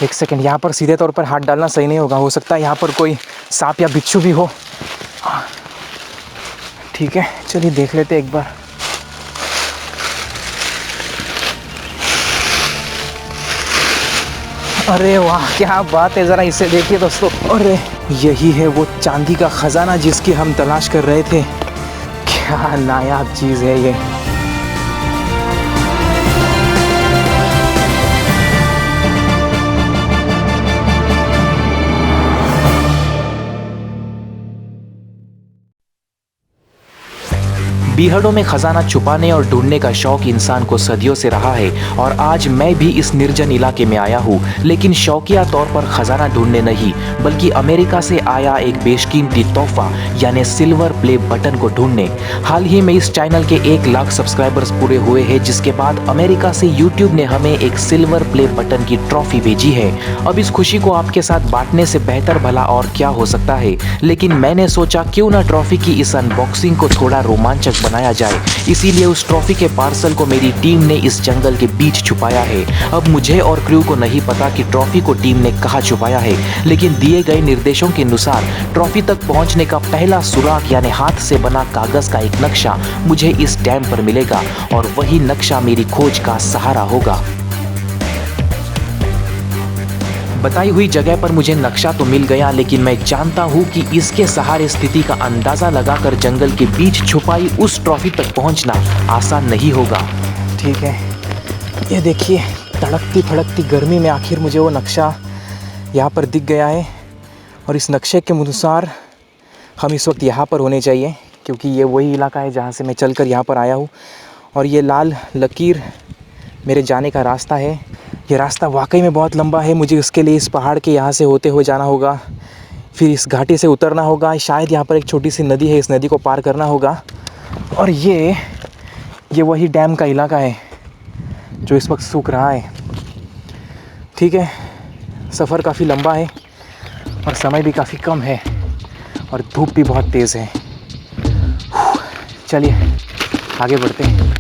एक सेकंड, यहाँ पर सीधे तौर पर हाथ डालना सही नहीं होगा, हो सकता है यहाँ पर कोई सांप या बिच्छू भी हो। ठीक है, चलिए देख लेते एक बार। अरे वाह, क्या बात है, ज़रा इसे देखिए दोस्तों। अरे यही है वो चांदी का ख़जाना जिसकी हम तलाश कर रहे थे। क्या नायाब चीज़ है ये। बीहड़ों में खजाना छुपाने और ढूंढने का शौक इंसान को सदियों से रहा है और आज मैं भी इस निर्जन इलाके में आया हूँ, लेकिन शौकिया तौर पर खजाना ढूंढने नहीं, बल्कि अमेरिका से आया एक बेशकीमती तोहफा यानी सिल्वर प्ले बटन को ढूंढने। हाल ही में इस चैनल के 1 लाख सब्सक्राइबर्स पूरे हुए हैं, जिसके बाद अमेरिका से यूट्यूब ने हमें एक सिल्वर प्ले बटन की ट्रॉफी भेजी है। अब इस खुशी को आपके साथ बांटने से बेहतर भला और क्या हो सकता है, लेकिन मैंने सोचा क्यों ना ट्रॉफी की इस अनबॉक्सिंग को थोड़ा रोमांचक बनाया जाए। इसीलिए उस ट्रॉफी के पार्सल को मेरी टीम ने इस जंगल के बीच छुपाया है। अब मुझे और क्रू को नहीं पता कि ट्रॉफी को टीम ने कहाँ छुपाया है, लेकिन दिए गए निर्देशों के अनुसार ट्रॉफी तक पहुंचने का पहला सुराग यानी हाथ से बना कागज का एक नक्शा मुझे इस डैम पर मिलेगा और वही नक्शा मेरी खोज का सहारा होगा। बताई हुई जगह पर मुझे नक्शा तो मिल गया, लेकिन मैं जानता हूँ कि इसके सहारे स्थिति का अंदाज़ा लगाकर जंगल के बीच छुपाई उस ट्रॉफी तक पहुँचना आसान नहीं होगा। ठीक है, ये देखिए, तड़कती फड़कती गर्मी में आखिर मुझे वो नक्शा यहाँ पर दिख गया है और इस नक्शे के अनुसार हम इस वक्त यहाँ पर होने चाहिए, क्योंकि ये वही इलाका है जहाँ से मैं चलकर यहाँ पर आया हूँ और ये लाल लकीर मेरे जाने का रास्ता है। ये रास्ता वाकई में बहुत लंबा है, मुझे उसके लिए इस पहाड़ के यहाँ से होते हुए जाना होगा, फिर इस घाटी से उतरना होगा, शायद यहाँ पर एक छोटी सी नदी है, इस नदी को पार करना होगा और ये वही डैम का इलाका है जो इस वक्त सूख रहा है। ठीक है, सफ़र काफ़ी लंबा है और समय भी काफ़ी कम है और धूप भी बहुत तेज़ है। चलिए आगे बढ़ते हैं।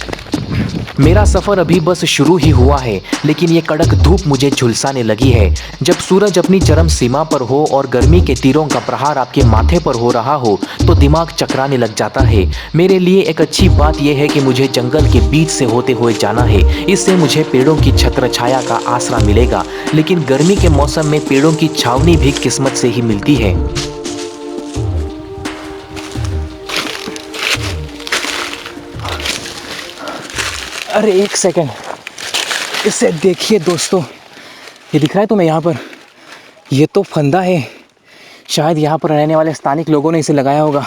मेरा सफ़र अभी बस शुरू ही हुआ है, लेकिन ये कड़क धूप मुझे झुलसाने लगी है। जब सूरज अपनी चरम सीमा पर हो और गर्मी के तीरों का प्रहार आपके माथे पर हो रहा हो तो दिमाग चकराने लग जाता है। मेरे लिए एक अच्छी बात यह है कि मुझे जंगल के बीच से होते हुए जाना है, इससे मुझे पेड़ों की छत्र छाया का आसरा मिलेगा, लेकिन गर्मी के मौसम में पेड़ों की छावनी भी किस्मत से ही मिलती है। अरे एक सेकंड, इसे देखिए दोस्तों, ये दिख रहा है तुम्हें यहाँ पर? ये तो फंदा है, शायद यहाँ पर रहने वाले स्थानिक लोगों ने इसे लगाया होगा।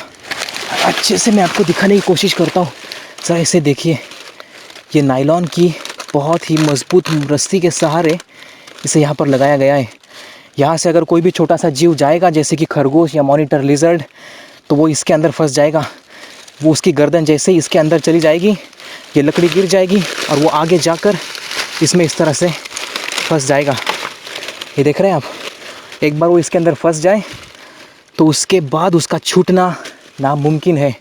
अच्छे से मैं आपको दिखाने की कोशिश करता हूँ, सर इसे देखिए। ये नायलॉन की बहुत ही मजबूत रस्सी के सहारे इसे यहाँ पर लगाया गया है। यहाँ से अगर कोई भी छोटा सा जीव जाएगा, जैसे कि खरगोश या मॉनिटर लिजर्ड, तो वो इसके अंदर फंस जाएगा। वो उसकी गर्दन जैसे ही इसके अंदर चली जाएगी, ये लकड़ी गिर जाएगी और वो आगे जाकर इसमें इस तरह से फंस जाएगा। ये देख रहे हैं आप? एक बार वो इसके अंदर फंस जाए तो उसके बाद उसका छूटना नामुमकिन है।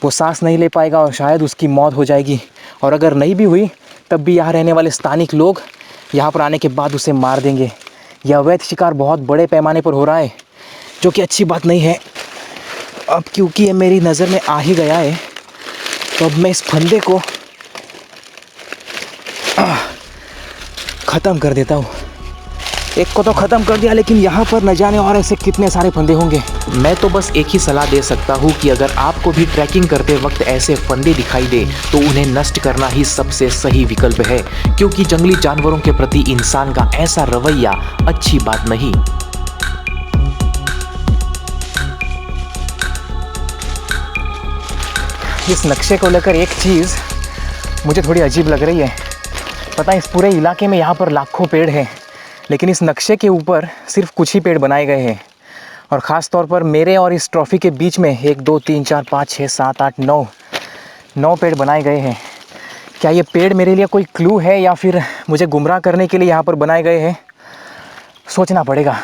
वो सांस नहीं ले पाएगा और शायद उसकी मौत हो जाएगी, और अगर नहीं भी हुई तब भी यहाँ रहने वाले स्थानिक लोग यहाँ पर आने के बाद उसे मार देंगे। यह अवैध शिकार बहुत बड़े पैमाने पर हो रहा है, जो कि अच्छी बात नहीं है। अब क्योंकि ये मेरी नज़र में आ ही गया है, तो अब मैं इस फंदे को ख़त्म कर देता हूँ। एक को तो ख़त्म कर दिया, लेकिन यहाँ पर न जाने और ऐसे कितने सारे फंदे होंगे। मैं तो बस एक ही सलाह दे सकता हूँ कि अगर आपको भी ट्रैकिंग करते वक्त ऐसे फंदे दिखाई दे तो उन्हें नष्ट करना ही सबसे सही विकल्प है, क्योंकि जंगली जानवरों के प्रति इंसान का ऐसा रवैया अच्छी बात नहीं। इस नक्शे को लेकर एक चीज़ मुझे थोड़ी अजीब लग रही है। पता है, इस पूरे इलाके में यहाँ पर लाखों पेड़ हैं, लेकिन इस नक्शे के ऊपर सिर्फ कुछ ही पेड़ बनाए गए हैं, और ख़ास तौर पर मेरे और इस ट्रॉफी के बीच में 1 2 3 4 5 6 7 8 9 पेड़ बनाए गए हैं। क्या ये पेड़ मेरे लिए कोई क्लू है या फिर मुझे गुमराह करने के लिए यहाँ पर बनाए गए हैं? सोचना पड़ेगा।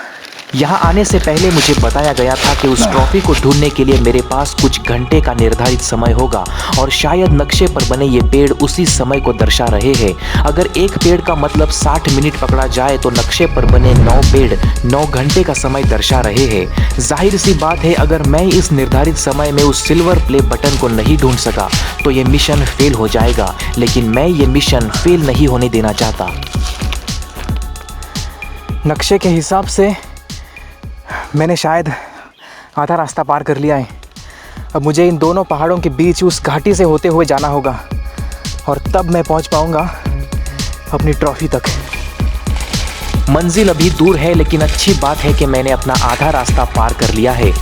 यहाँ आने से पहले मुझे बताया गया था कि उस ट्रॉफी को ढूंढने के लिए मेरे पास कुछ घंटे का निर्धारित समय होगा और शायद नक्शे पर बने ये पेड़ उसी समय को दर्शा रहे हैं। अगर एक पेड़ का मतलब 60 मिनट पकड़ा जाए तो नक्शे पर बने 9 पेड़ 9 घंटे का समय दर्शा रहे हैं। जाहिर सी बात है, अगर मैं इस निर्धारित समय में उस सिल्वर प्ले बटन को नहीं ढूंढ सका तो ये मिशन फेल हो जाएगा, लेकिन मैं ये मिशन फेल नहीं होने देना चाहता। नक्शे के हिसाब से मैंने शायद आधा रास्ता पार कर लिया है। अब मुझे इन दोनों पहाड़ों के बीच उस घाटी से होते हुए जाना होगा और तब मैं पहुंच पाऊंगा अपनी ट्रॉफी तक। मंजिल अभी दूर है, लेकिन अच्छी बात है कि मैंने अपना आधा रास्ता पार कर लिया है।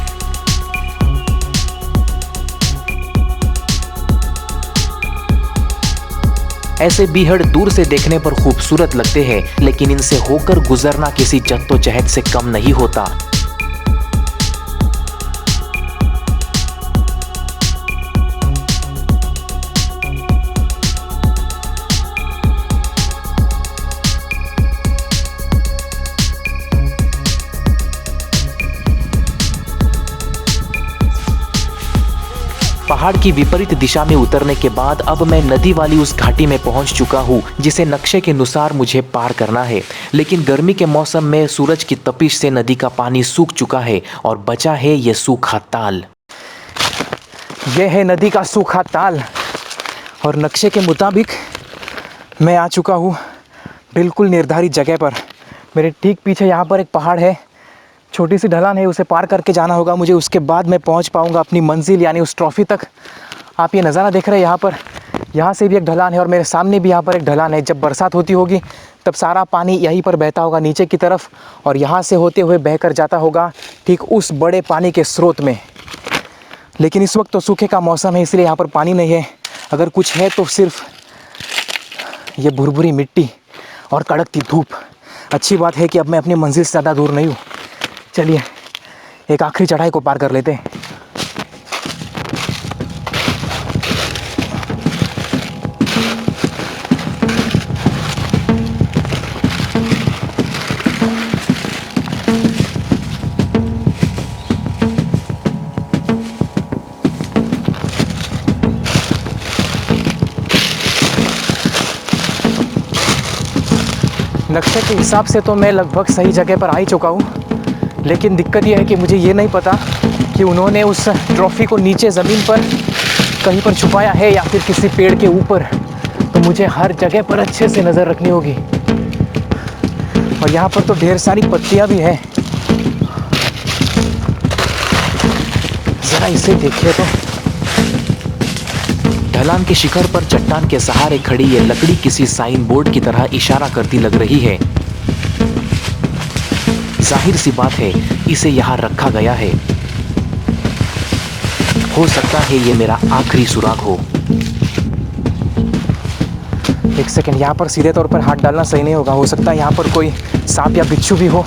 ऐसे बीहड़ दूर से देखने पर खूबसूरत लगते हैं, लेकिन इनसे होकर गुजरना किसी जद्दोजहद से कम नहीं होता। पहाड़ की विपरीत दिशा में उतरने के बाद अब मैं नदी वाली उस घाटी में पहुंच चुका हूं, जिसे नक्शे के अनुसार मुझे पार करना है। लेकिन गर्मी के मौसम में सूरज की तपिश से नदी का पानी सूख चुका है और बचा है ये सूखा ताल। यह है नदी का सूखा ताल और नक्शे के मुताबिक मैं आ चुका हूँ बिल्कुल निर्धारित जगह पर। मेरे ठीक पीछे यहाँ पर एक पहाड़ है, छोटी सी ढलान है, उसे पार करके जाना होगा मुझे। उसके बाद मैं पहुंच पाऊंगा अपनी मंजिल यानी उस ट्रॉफी तक। आप ये नज़ारा देख रहे हैं यहाँ पर, यहाँ से भी एक ढलान है और मेरे सामने भी यहाँ पर एक ढलान है। जब बरसात होती होगी तब सारा पानी यहीं पर बहता होगा नीचे की तरफ और यहाँ से होते हुए बहकर जाता होगा ठीक उस बड़े पानी के स्रोत में। लेकिन इस वक्त तो सूखे का मौसम है, इसलिए यहाँ पर पानी नहीं है। अगर कुछ है तो सिर्फ ये भुरभुरी मिट्टी और कड़कती धूप। अच्छी बात है कि अब मैं अपनी मंजिल से ज़्यादा दूर नहीं हूँ। चलिए एक आखिरी चढ़ाई को पार कर लेते हैं। नक्शे के हिसाब से तो मैं लगभग सही जगह पर आ ही चुका हूँ, लेकिन दिक्कत यह है कि मुझे ये नहीं पता कि उन्होंने उस ट्रॉफी को नीचे ज़मीन पर कहीं पर छुपाया है या फिर किसी पेड़ के ऊपर। तो मुझे हर जगह पर अच्छे से नज़र रखनी होगी। और यहाँ पर तो ढेर सारी पत्तियाँ भी हैं, ज़रा इसे देखिए तो। ढलान के शिखर पर चट्टान के सहारे खड़ी ये लकड़ी किसी साइन बोर्ड की तरह इशारा करती लग रही है। जाहिर सी बात है इसे यहाँ रखा गया है। हो सकता है ये मेरा आखिरी सुराग हो। एक सेकंड, यहाँ पर सीधे तौर पर हाथ डालना सही नहीं होगा। हो सकता है यहाँ पर कोई सांप या बिच्छू भी हो।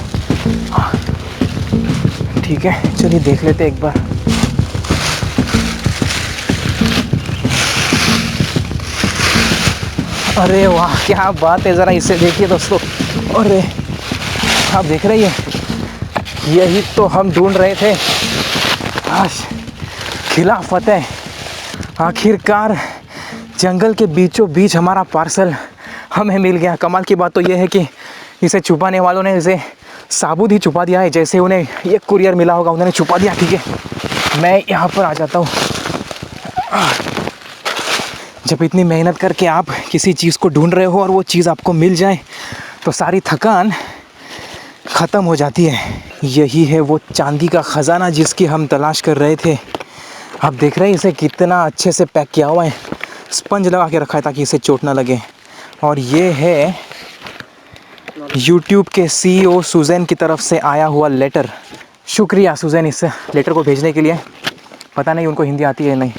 ठीक है, चलिए देख लेते एक बार। अरे वाह, क्या बात है, ज़रा इसे देखिए दोस्तों। अरे आप देख रही हैं, यही तो हम ढूंढ रहे थे। आज खिला फतेह, आखिरकार जंगल के बीचों बीच हमारा पार्सल हमें मिल गया। कमाल की बात तो यह है कि इसे छुपाने वालों ने इसे साबुत ही छुपा दिया है, जैसे उन्हें ये कुरियर मिला होगा उन्होंने छुपा दिया। ठीक है, मैं यहाँ पर आ जाता हूँ। जब इतनी मेहनत करके आप किसी चीज़ को ढूंढ रहे हो और वो चीज़ आपको मिल जाए तो सारी थकान ख़त्म हो जाती है। यही है वो चांदी का ख़जाना जिसकी हम तलाश कर रहे थे। आप देख रहे हैं इसे कितना अच्छे से पैक किया हुआ है, स्पंज लगा के रखा है ताकि इसे चोट ना लगे। और ये है YouTube के CEO सुजैन की तरफ से आया हुआ लेटर। शुक्रिया सुजैन इस लेटर को भेजने के लिए। पता नहीं उनको हिंदी आती है नहीं,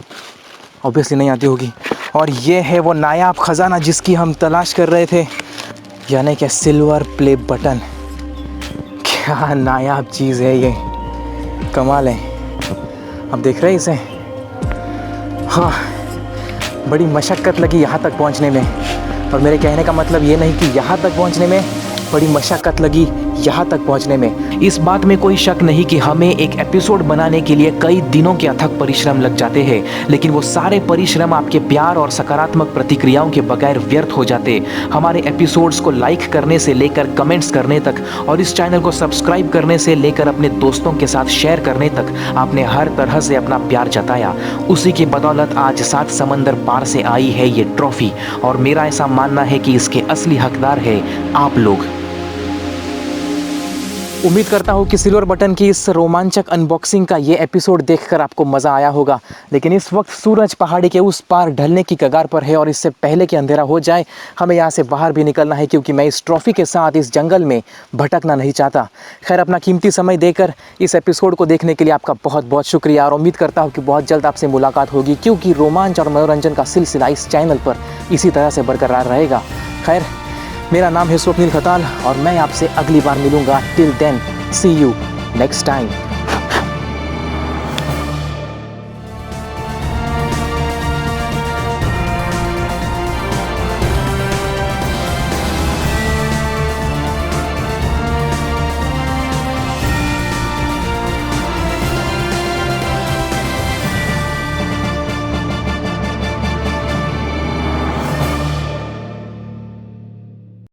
ऑब्वियसली नहीं आती होगी। और ये है वो नायाब ख़जाना जिसकी हम तलाश कर रहे थे, यानी कि सिल्वर प्ले बटन। क्या नायाब चीज़ है ये, कमाल है। अब देख रहे हैं इसे। हाँ, बड़ी मशक्क़त लगी यहाँ तक पहुँचने में। और मेरे कहने का मतलब ये नहीं कि यहाँ तक पहुँचने में बड़ी मशक्क़त लगी, यहाँ तक पहुँचने में। इस बात में कोई शक नहीं कि हमें एक एपिसोड बनाने के लिए कई दिनों के अथक परिश्रम लग जाते हैं, लेकिन वो सारे परिश्रम आपके प्यार और सकारात्मक प्रतिक्रियाओं के बगैर व्यर्थ हो जाते। हमारे एपिसोड्स को लाइक करने से लेकर कमेंट्स करने तक और इस चैनल को सब्सक्राइब करने से लेकर अपने दोस्तों के साथ शेयर करने तक आपने हर तरह से अपना प्यार जताया। उसी की बदौलत आज 7 समंदर पार से आई है ये ट्रॉफी, और मेरा ऐसा मानना है कि इसके असली हकदार है आप लोग। उम्मीद करता हूँ कि सिल्वर बटन की इस रोमांचक अनबॉक्सिंग का ये एपिसोड देखकर आपको मज़ा आया होगा। लेकिन इस वक्त सूरज पहाड़ी के उस पार ढलने की कगार पर है और इससे पहले कि अंधेरा हो जाए हमें यहाँ से बाहर भी निकलना है, क्योंकि मैं इस ट्रॉफी के साथ इस जंगल में भटकना नहीं चाहता। खैर, अपना कीमती समय देकर इस एपिसोड को देखने के लिए आपका बहुत बहुत शुक्रिया, और उम्मीद करता हूँ कि बहुत जल्द आपसे मुलाकात होगी, क्योंकि रोमांच और मनोरंजन का सिलसिला इस चैनल पर इसी तरह से बरकरार रहेगा। खैर, मेरा नाम है स्वप्निल खताल और मैं आपसे अगली बार मिलूंगा। Till then, see you next time.